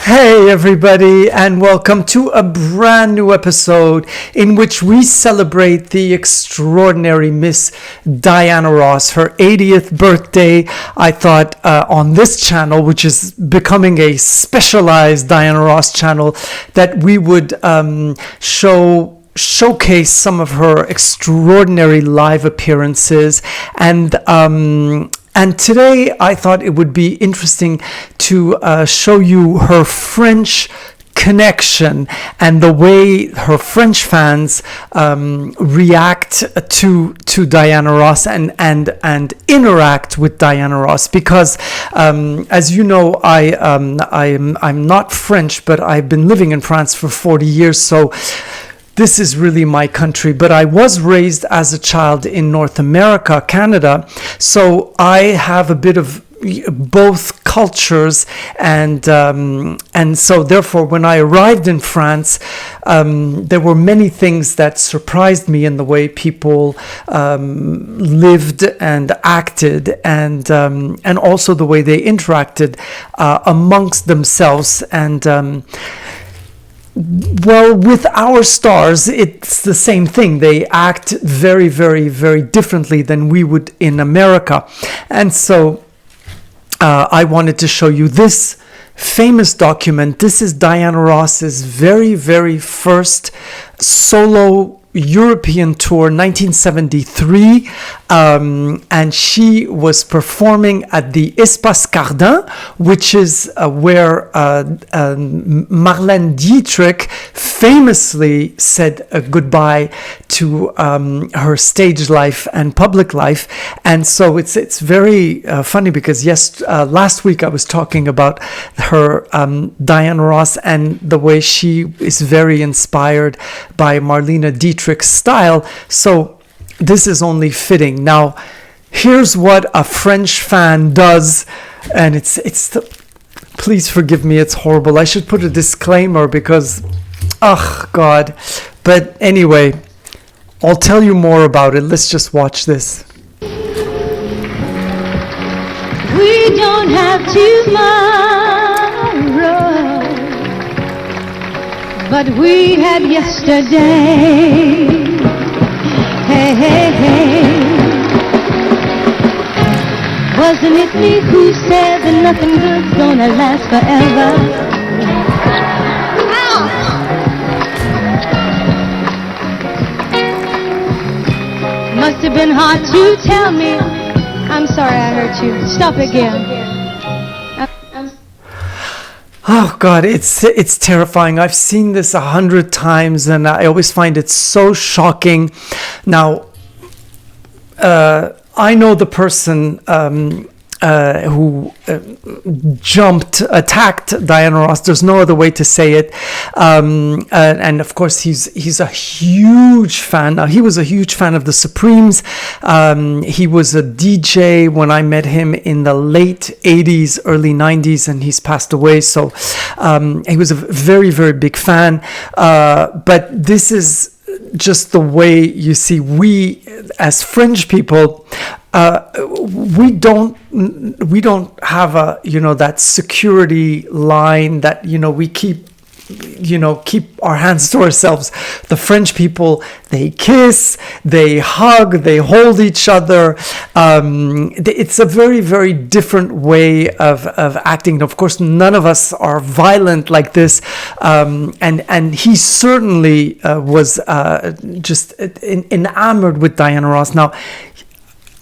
Hey everybody, and welcome to a brand new episode in which we celebrate the extraordinary Miss Diana Ross, her 80th birthday. I thought on this channel, which is becoming a specialized Diana Ross channel, that we would showcase some of her extraordinary live appearances. And today I thought it would be interesting to show you her French connection and the way her French fans react to Diana Ross and interact with Diana Ross, because as you know, I'm not French, but I've been living in France for 40 years, so this is really my country, but I was raised as a child in North America, Canada, so I have a bit of both cultures, and so therefore when I arrived in France, there were many things that surprised me in the way people lived and acted, and also the way they interacted amongst themselves. And well, with our stars, it's the same thing. They act very, very, very differently than we would in America. And so I wanted to show you this famous document. This is Diana Ross's very, very first solo European tour, 1973, and she was performing at the Espace Cardin, which is where Marlene Dietrich famously said goodbye to her stage life and public life. And so it's very funny, because last week I was talking about her Diana Ross and the way she is very inspired by Marlene Dietrich's style. So this is only fitting. Now, here's what a French fan does, and please forgive me, it's horrible. I should put a disclaimer because, oh God. But anyway, I'll tell you more about it. Let's just watch this. We don't have tomorrow, but we have yesterday. Hey, hey, hey. Wasn't it me who said that nothing good's gonna last forever? Ow! Must have been hard to tell me. I'm sorry I hurt you. Stop again. Oh God, it's terrifying. I've seen this 100 times, and I always find it so shocking. Now, I know the person who attacked Diana Ross. There's no other way to say it. And of course, he's a huge fan. Now, he was a huge fan of the Supremes. He was a DJ when I met him in the late 80s, early 90s, and he's passed away. So he was a very, very big fan. But this is just the way, you see, we as French people, we don't have that security line that we keep our hands to ourselves. The French people, they kiss, they hug, they hold each other. It's a very, very different way of acting. Of course, none of us are violent like this. And he certainly was just enamored with Diana Ross. Now,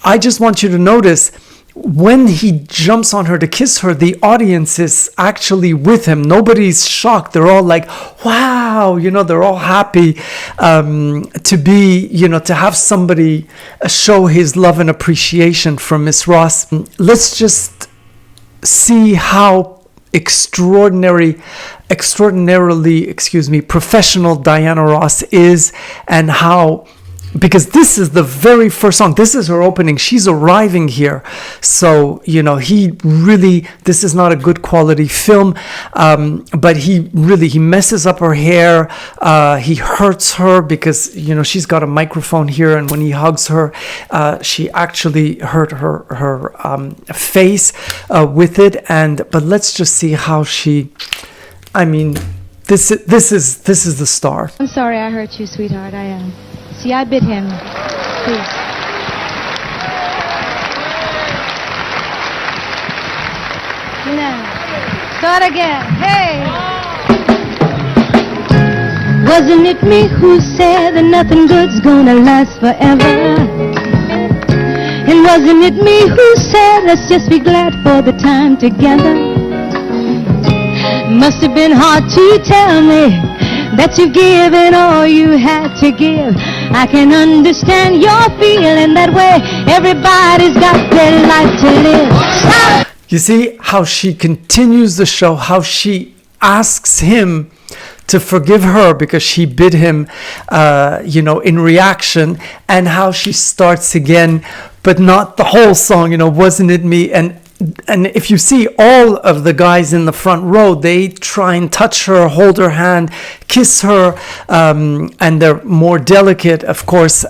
I just want you to notice, when he jumps on her to kiss her, the audience is actually with him. Nobody's shocked. They're all like, wow, they're all happy to be, to have somebody show his love and appreciation for Miss Ross. Let's just see how extraordinarily, professional Diana Ross is, and how, because this is the very first song. This is her opening. She's arriving here. So, this is not a good quality film. But he messes up her hair. He hurts her because, she's got a microphone here. And when he hugs her, she actually hurt her face with it. But let's just see how she I mean, this is the star. I'm sorry I hurt you, sweetheart. I am. See, I bit him. Please. Now, start again. Hey! Wasn't it me who said that nothing good's gonna last forever? And wasn't it me who said let's just be glad for the time together? Must have been hard to tell me that you've given all you had to give. I can understand your feeling that way. Everybody's got their life to live. Stop. You see how she continues the show, how she asks him to forgive her because she bit him, in reaction, and how she starts again, but not the whole song, wasn't it me? And if you see all of the guys in the front row, they try and touch her, hold her hand, kiss her, and they're more delicate, of course.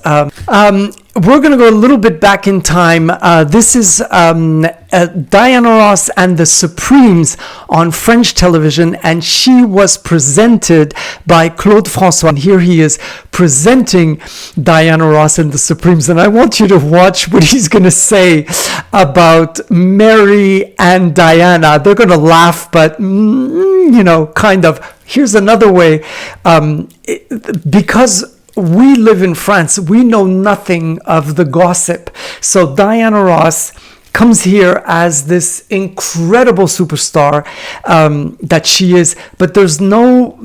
We're going to go a little bit back in time. This is Diana Ross and the Supremes on French television, and she was presented by Claude François. And here he is presenting Diana Ross and the Supremes, and I want you to watch what he's going to say about Mary and Diana. They're going to laugh, but, kind of. Here's another way. Because we live in France, we know nothing of the gossip. So Diana Ross comes here as this incredible superstar that she is, but there's no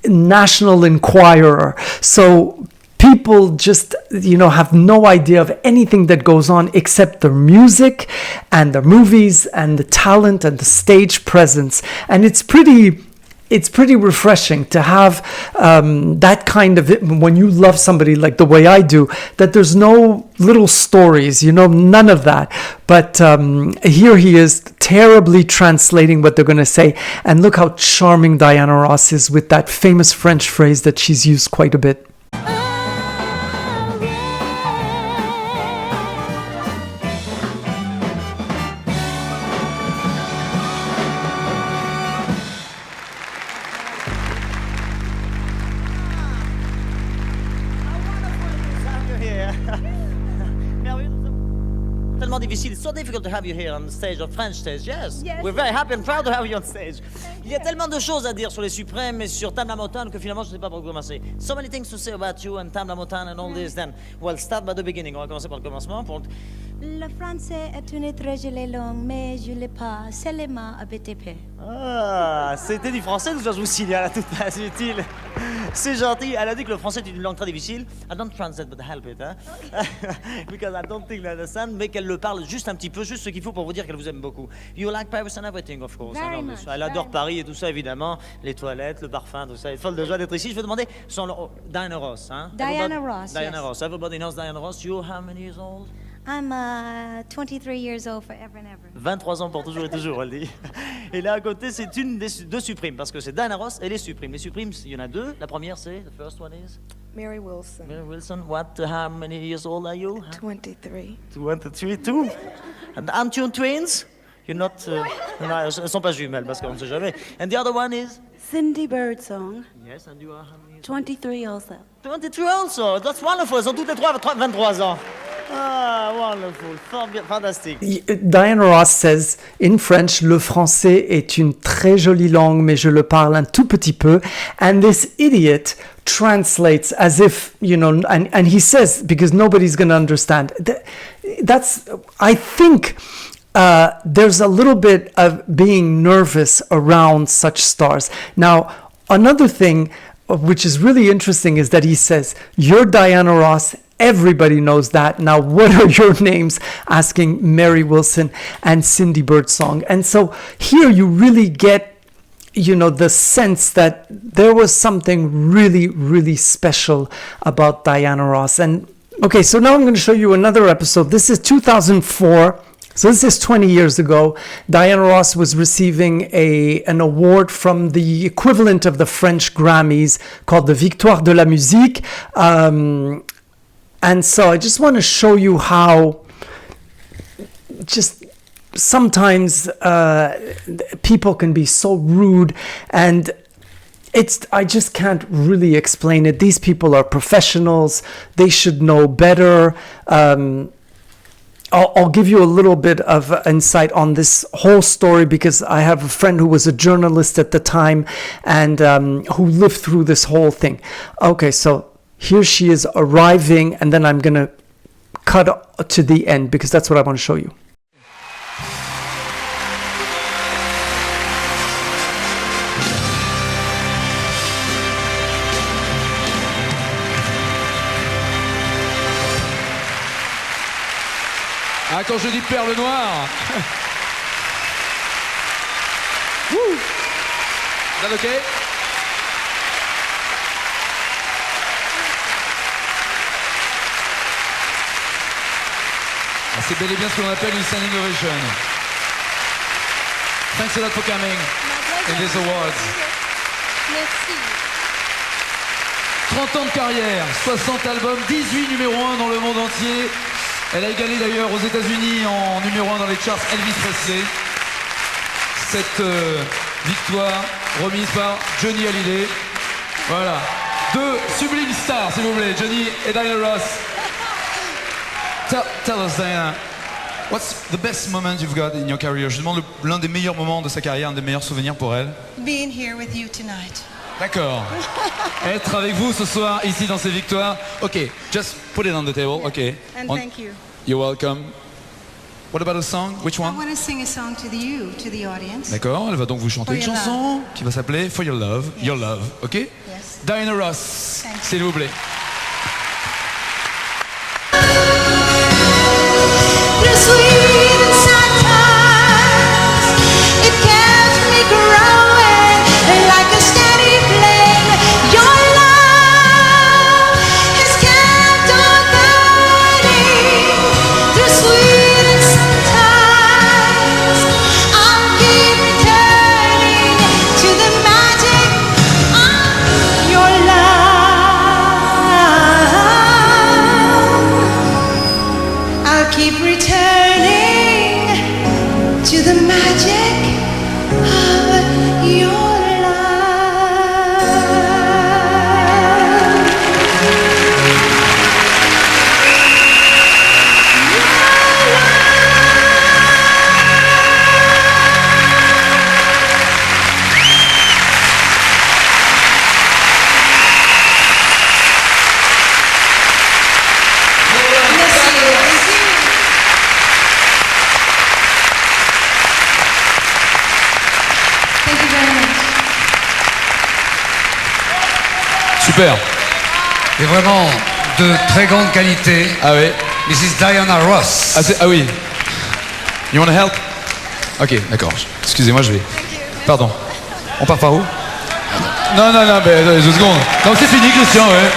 National Enquirer. So people just, have no idea of anything that goes on except their music and their movies and the talent and the stage presence. And it's pretty refreshing to have that kind of, when you love somebody like the way I do, that there's no little stories, none of that. But here he is terribly translating what they're going to say. And look how charming Diana Ross is with that famous French phrase that she's used quite a bit. Difficile. It's so difficult to have you here on the stage, on French stage. Yes. We're very happy and proud to have you on stage. Il y a tellement de choses à dire sur les Suprêmes et sur Tam la Montagne que finalement je ne sais pas par où commencer. So many things to say about you and Tam la Montagne and all this. Then, well, start by the beginning. On va commencer par le commencement. Le français est une très jolie langue, mais je ne l'ai pas seulement avec épais. Ah, c'était du français, je vous signale à toute place utile. C'est gentil. Elle a dit que le français est une langue très difficile. I don't translate, but help it, hein? Because I don't think I understand. Mais qu'elle le parle juste un petit peu, juste ce qu'il faut pour vous dire qu'elle vous aime beaucoup. You like Paris and everything, of course. Very much, elle adore Paris et tout ça, évidemment. Les toilettes, le parfum, tout ça. Elle est folle de joie d'être ici. Je vais demander son nom. Diana Ross, hein? Diana Ross, Diana yes. Ross. Everybody knows Diana Ross. You how many years old? I'm 23 years old forever and ever. 23 ans pour toujours et toujours, elle dit. Et là à côté, c'est une des deux Supremes, parce que c'est Diana Ross et les Supremes. Les Supremes, il y en a deux. La première, c'est, the first one is? Mary Wilson. Mary Wilson. How many years old are you? 23. 23 too? And aren't you twins? You're not... non, elles sont pas jumelles, parce qu'on ne sait jamais. And the other one is? Cindy Birdsong. Yes, and you are how many years 23 also. 23 also. That's wonderful. Elles sont toutes les trois 23 ans. Ah, wonderful. Fantastique. Diana Ross says in French, le français est une très jolie langue, mais je le parle un tout petit peu. And this idiot translates as if, and he says, because nobody's going to understand. That's, I think, there's a little bit of being nervous around such stars. Now, another thing which is really interesting is that he says, you're Diana Ross. Everybody knows that. Now, what are your names? Asking Mary Wilson and Cindy Birdsong. And so here you really get, the sense that there was something really, really special about Diana Ross. And okay, so now I'm going to show you another episode. This is 2004. So this is 20 years ago. Diana Ross was receiving an award from the equivalent of the French Grammys called the Victoires de la Musique. And so I just want to show you how just sometimes people can be so rude, and I just can't really explain it. These people are professionals. They should know better. I'll give you a little bit of insight on this whole story, because I have a friend who was a journalist at the time, and who lived through this whole thing. Okay, so here she is arriving, and then I'm going to cut to the end, because that's what I want to show you. Ah, quand je dis perle noire. Wouh. Is that okay? Ah, c'est bel et bien ce que l'on appelle une standing ovation. Thanks a lot for coming in these awards. Merci. 30 ans de carrière, 60 albums, 18 numéro 1 dans le monde entier. Elle a égalé d'ailleurs aux États-Unis en numéro 1 dans les charts Elvis Presley. Cette victoire remise par Johnny Hallyday. Voilà. Deux sublimes stars, s'il vous plaît, Johnny et Diana Ross. Tell us, Diana, what's the best moment you've got in your career? Je demande l'un des meilleurs moments de sa carrière, un des meilleurs souvenirs pour elle. Being here with you tonight. D'accord. Être avec vous ce soir, ici dans ces victoires. Ok, just put it on the table. Ok. And thank you. You're welcome. What about a song? Which I one? want to sing a song to the audience. D'accord, elle va donc vous chanter une For Your chanson qui va s'appeler For Your Love, Yes. Your Love. Ok? Yes. Diana Ross, Thank you. s'il vous plaît. Through sweet and sad times, it kept me growing like a steady flame. Your love has kept on burning. Through sweet and sad times, I'll keep returning to the magic of your love. I'll keep returning to the magic of your love. Thank you very much. Super. Et vraiment de très grande qualité. Ah oui. Mrs. Diana Ross. Ah oui. You wanna help? Ok, d'accord. Excusez-moi, je vais. Pardon. On part par où? Non, mais attendez 2 secondes. Non, c'est fini, Christian, ouais.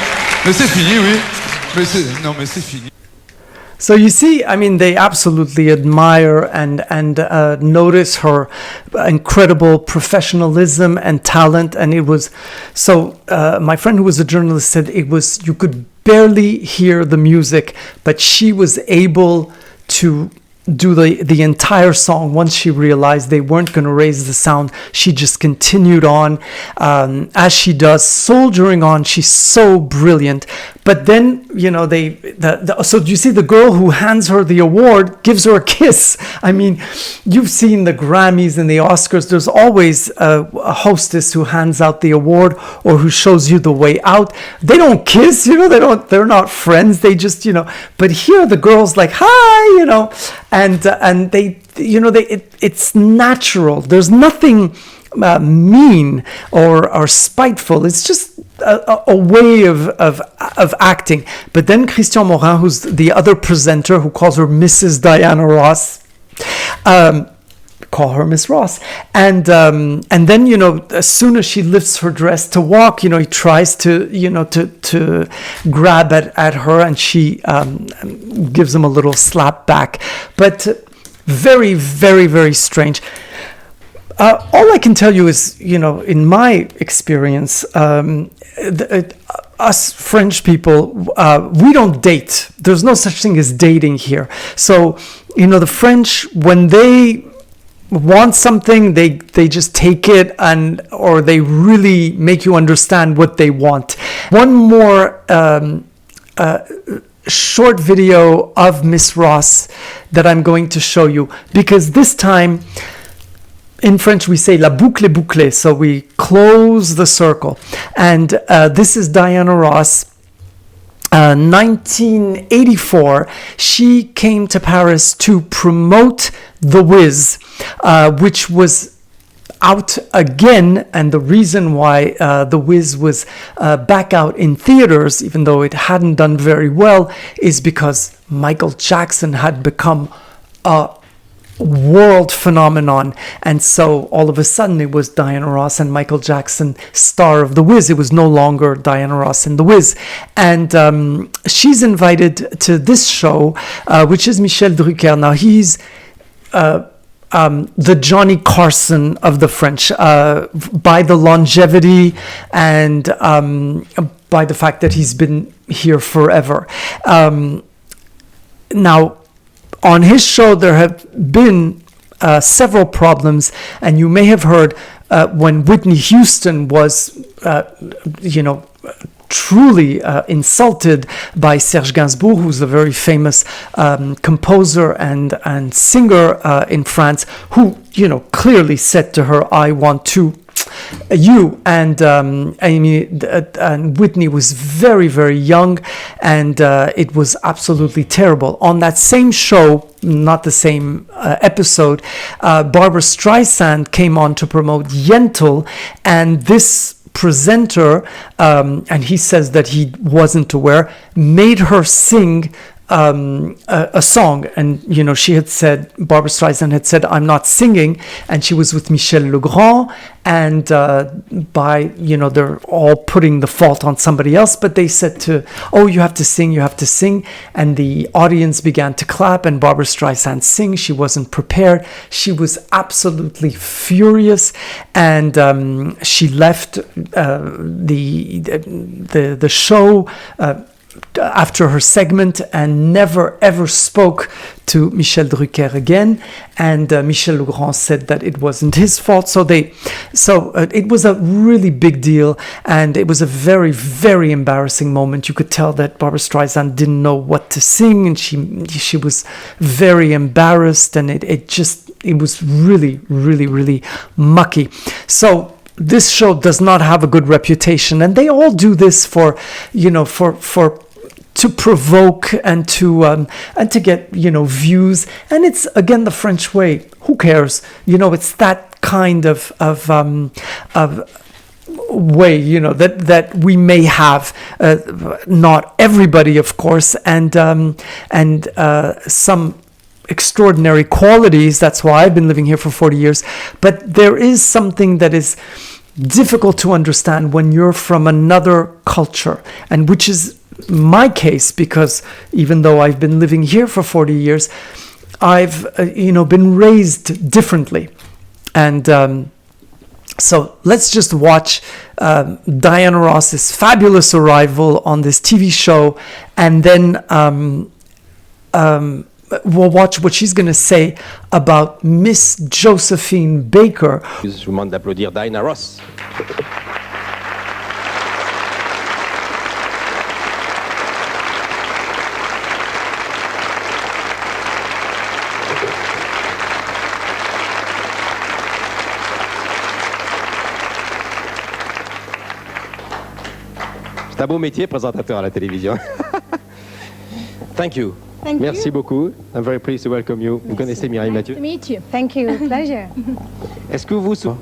Mais c'est fini, oui. Mais c'est fini. So you see, I mean, they absolutely admire and notice her incredible professionalism and talent. And it was so. My friend who was a journalist said it was, you could barely hear the music, but she was able to do the entire song. Once she realized they weren't going to raise the sound, she just continued on as she does, soldiering on. She's so brilliant. But then, you know, so do you see the girl who hands her the award gives her a kiss? I mean, you've seen the Grammys and the Oscars. There's always a hostess who hands out the award or who shows you the way out. They don't kiss, you know, they're not friends. They just, you know, but here the girl's like, hi, you know, and they, you know, it's natural. There's nothing mean or spiteful. It's just a way of acting. But then Christian Morin, who's the other presenter, who calls her Mrs. Diana Ross, call her Miss Ross, and then, you know, as soon as she lifts her dress to walk, you know, he tries to, you know, to grab at her, and she gives him a little slap back. But very, very, very strange. All I can tell you is, you know, in my experience, us French people, we don't date. There's no such thing as dating here. So you know, the French, when they want something, they just take it, and or they really make you understand what they want. One more short video of Miss Ross that I'm going to show you, because this time in French we say la boucle est bouclée, so we close the circle. And this is Diana Ross. 1984, she came to Paris to promote The Wiz, which was out again, and the reason why The Wiz was back out in theaters, even though it hadn't done very well, is because Michael Jackson had become a world phenomenon, and so all of a sudden it was Diana Ross and Michael Jackson, star of The Wiz. It was no longer Diana Ross and The Wiz, and she's invited to this show, which is Michel Drucker. Now he's the Johnny Carson of the French, by the longevity and by the fact that he's been here forever. Now, on his show, there have been several problems, and you may have heard when Whitney Houston was, truly insulted by Serge Gainsbourg, who's a very famous composer and singer in France, who, clearly said to her, "I want to you," and and Whitney was very, very young, and it was absolutely terrible. On that same show, not the same episode, Barbra Streisand came on to promote Yentl, and this presenter, and he says that he wasn't aware, made her sing a song, and she had said, Barbra Streisand had said, "I'm not singing," and she was with Michel Legrand, and they're all putting the fault on somebody else, but they said "Oh, you have to sing, and the audience began to clap, and Barbra Streisand sing. She wasn't prepared. She was absolutely furious, and she left the show after her segment, and never ever spoke to Michel Drucker again. And Michel Legrand said that it wasn't his fault. So it was a really big deal, and it was a very, very embarrassing moment. You could tell that Barbra Streisand didn't know what to sing, and she was very embarrassed, and it was really, really, really mucky. So this show does not have a good reputation, and they all do this for to provoke and to get views. And it's again the French way. Who cares? It's that kind of way that we may have. Not everybody, of course, and some extraordinary qualities. That's why I've been living here for 40 years. But there is something that is difficult to understand when you're from another culture, and which is my case, because even though I've been living here for 40 years, I've been raised differently. And so let's just watch Diana Ross's fabulous arrival on this TV show, and then we'll watch what she's going to say about Miss Josephine Baker. Je vous demande d'applaudir Diana Ross. C'est un beau métier, présentateur à la télévision. Thank you. Merci beaucoup. I'm very pleased to welcome you. Vous connaissez Mireille Mathieu? Nice to meet you. Thank you. Pleasure. Est-ce que vous vous souvenez?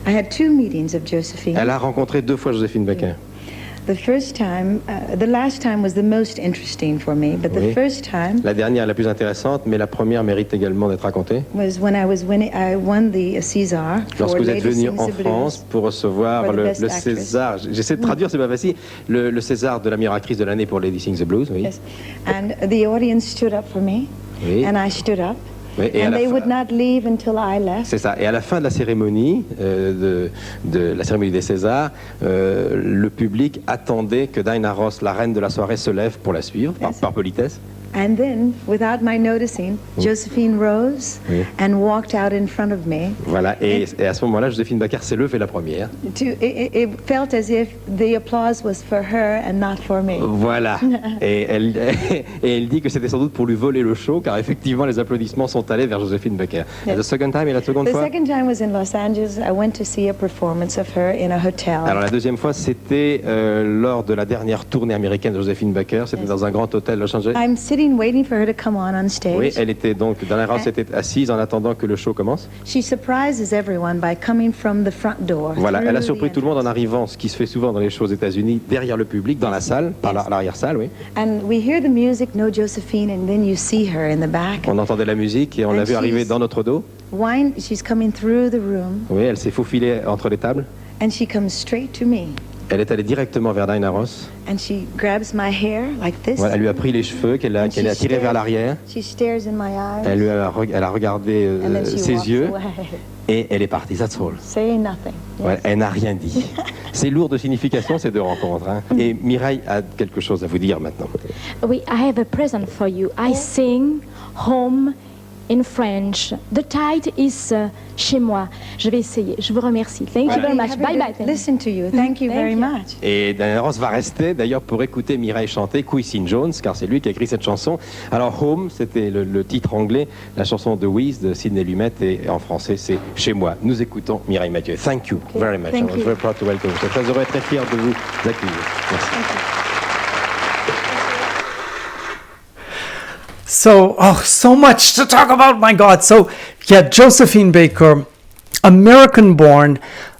I had 2 meetings of Josephine. Elle a rencontré 2 fois Josephine Baker. The first time, the last time was the most interesting for me, but the first time. La dernière est la plus intéressante, mais la première mérite également d'être racontée. Was when I won the César. Lorsque vous êtes venu en France pour recevoir le César, j'essaie de traduire, c'est pas facile, le César de la meilleure actrice de l'année pour Lady Sings the Blues, oui. Yes. And the audience stood up for me, and I stood up. Oui, and they would not leave until I left. C'est ça. Et à la fin de la cérémonie, de la cérémonie des Césars, le public attendait que Diana Ross, la reine de la soirée, se lève pour la suivre, par politesse. And then, without my noticing, Josephine rose and walked out in front of me. Voilà, et à ce moment-là, Josephine Baker s'est levée la première. It felt as if the applause was for her and not for me. Voilà, et elle dit que c'était sans doute pour lui voler le show, car effectivement, les applaudissements sont allés vers Josephine Baker. Yes. The second time, et la seconde fois? The second time was in Los Angeles. I went to see a performance of her in a hotel. Alors la deuxième fois, c'était lors de la dernière tournée américaine de Josephine Baker. C'était dans un grand hôtel Los Angeles. I'm sitting waiting for her to come on stage. Oui, elle était donc dans la race, était assise en attendant que le show commence. She surprises everyone by coming from the front door. Voilà, elle a surpris tout le monde en arrivant, ce qui se fait souvent dans les shows aux États-Unis, derrière le public, dans la salle, par l'arrière-salle, oui. And we hear the music, no Josephine, and then you see her in the back. On entendait la musique et on l'a vue arriver dans notre dos. She's coming through the room. Oui, elle s'est faufilée entre les tables. And she comes straight to me. Elle est allée directement vers Diana Ross. And she grabs my hair like this. Voilà, elle lui a pris les cheveux, qu'elle a tirés vers l'arrière. She stares in my eyes. Elle a regardé ses yeux. Away. Et elle est partie, that's all. Saying nothing. Yes. Ouais, elle n'a rien dit. C'est lourd de signification, ces deux rencontres. Hein. Et Mireille a quelque chose à vous dire maintenant. Oui, I have a present for you. I sing Home in French. The title is Chez moi. Je vais essayer. Je vous remercie. Thank you very much. Bye bye. Listen to you. Thank you very much. Et Diana Ross va rester d'ailleurs pour écouter Mireille chanter Quincy Jones, car c'est lui qui a écrit cette chanson. Alors Home, c'était le titre anglais, la chanson de Wiz de Sidney Lumet, et en français c'est Chez moi. Nous écoutons Mireille Mathieu. Thank you very much. I was very proud to welcome you. Je suis très heureux et très fier de vous accueillir. Merci. So much to talk about, my God. So, yeah, Josephine Baker, American-born,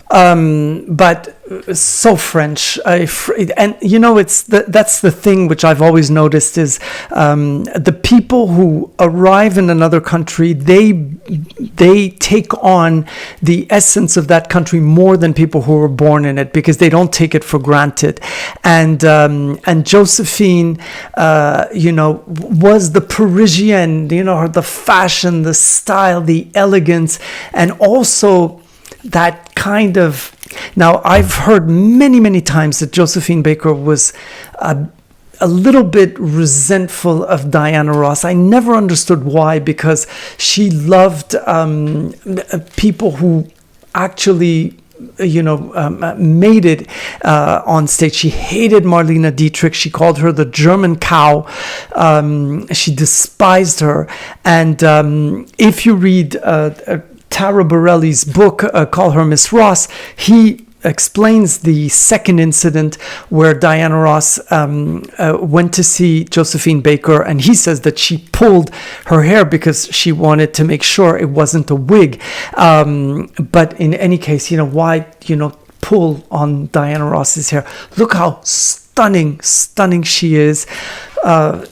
but so French. And, you know, that's the thing which I've always noticed is the people who arrive in another country, they take on the essence of that country more than people who were born in it, because they don't take it for granted. And Josephine, you know, was the Parisian, you know, the fashion, the style, the elegance, and also that kind of... Now, I've heard many, many times that Josephine Baker was a little bit resentful of Diana Ross. I never understood why, because she loved people who actually, you know, made it on stage. She hated Marlene Dietrich. She called her the German cow. She despised her. And if you read Tara Borelli's book, Call Her Miss Ross, he explains the second incident where Diana Ross went to see Josephine Baker, and he says that she pulled her hair because she wanted to make sure it wasn't a wig. But in any case, you know, why, you know, pull on Diana Ross's hair? Look how stunning she is.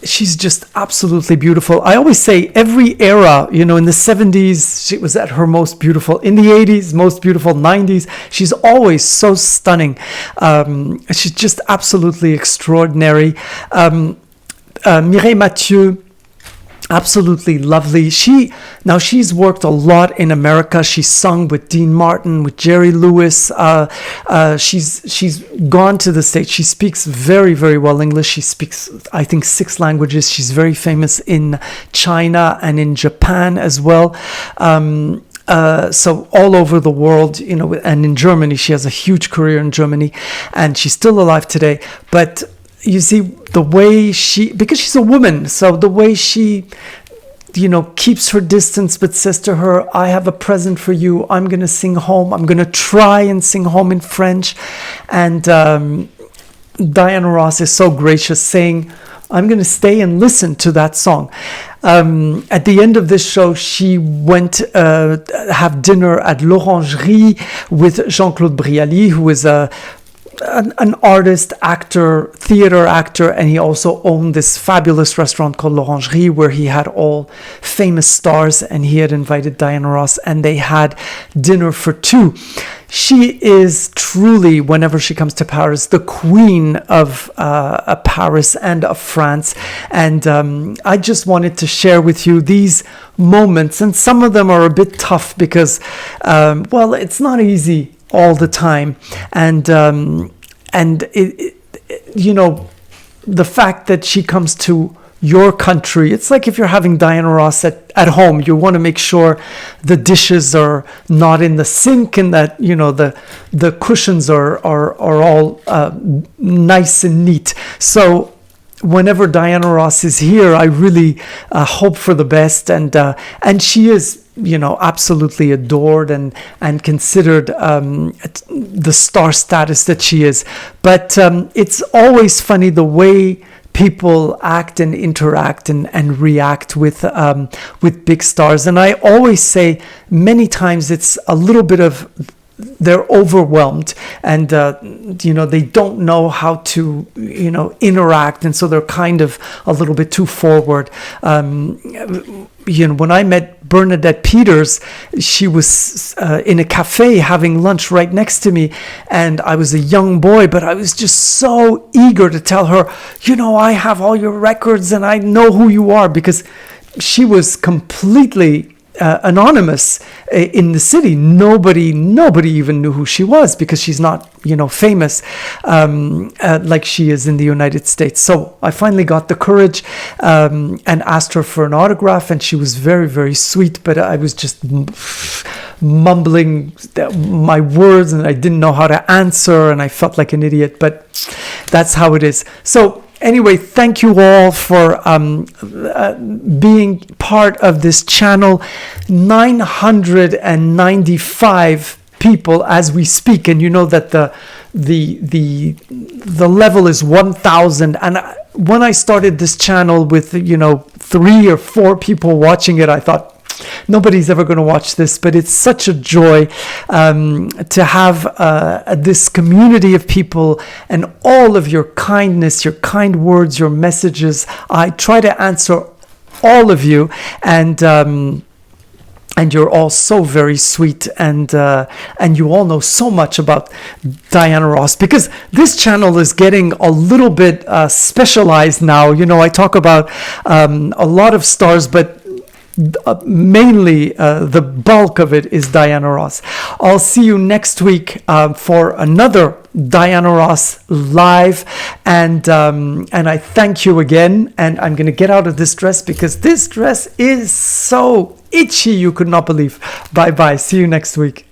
She's just absolutely beautiful. I always say every era, you know, in the 70s, she was at her most beautiful. In the 80s, most beautiful. 90s, she's always so stunning. She's just absolutely extraordinary. Mireille Mathieu, absolutely lovely. She's worked a lot in America. She's sung with Dean Martin, with Jerry Lewis. She's gone to the States. She speaks very, very well English. She speaks, I think, 6 languages. She's very famous in China and in Japan as well. So all over the world, you know, and in Germany, she has a huge career in Germany, and she's still alive today. But you see the way because she's a woman, so the way she, you know, keeps her distance, but says to her, I have a present for you. I'm going to sing Home. I'm going to try and sing Home in French. And Diana Ross is so gracious, saying, I'm going to stay and listen to that song. At the end of this show, she went have dinner at l'Orangerie with Jean-Claude Brialy, who is an artist, actor, theater actor, and he also owned this fabulous restaurant called l'Orangerie, where he had all famous stars, and he had invited Diana Ross, and they had dinner for 2. She is truly, whenever she comes to Paris, the queen of Paris and of France. And I just wanted to share with you these moments, and some of them are a bit tough because, well, it's not easy all the time, and it, you know, the fact that she comes to your country. It's like if you're having Diana Ross at home, you want to make sure the dishes are not in the sink and that, you know, the cushions are all nice and neat. So whenever Diana Ross is here, I really hope for the best, and she is, you know, absolutely adored and considered the star status that she is. But it's always funny the way people act and interact and react with big stars. And I always say many times it's a little bit of they're overwhelmed and you know, they don't know how to, you know, interact, and so they're kind of a little bit too forward. You know, when I met Bernadette Peters, she was in a cafe having lunch right next to me, and I was a young boy, but I was just so eager to tell her, you know, I have all your records and I know who you are, because she was completely anonymous in the city. Nobody even knew who she was, because she's not, you know, famous like she is in the United States. So I finally got the courage and asked her for an autograph, and she was very, very sweet, but I was just mumbling my words and I didn't know how to answer, and I felt like an idiot, but that's how it is. So anyway, thank you all for being part of this channel. 995 people as we speak, and you know that the level is 1,000. And when I started this channel with, you know, 3 or 4 people watching it, I thought, nobody's ever going to watch this, but it's such a joy to have this community of people and all of your kindness, your kind words, your messages. I try to answer all of you, and you're all so very sweet, and you all know so much about Diana Ross, because this channel is getting a little bit specialized now. You know, I talk about a lot of stars, but mainly the bulk of it is Diana Ross. I'll see you next week for another Diana Ross live, and I thank you again. And I'm going to get out of this dress because this dress is so itchy you could not believe. Bye bye. See you next week.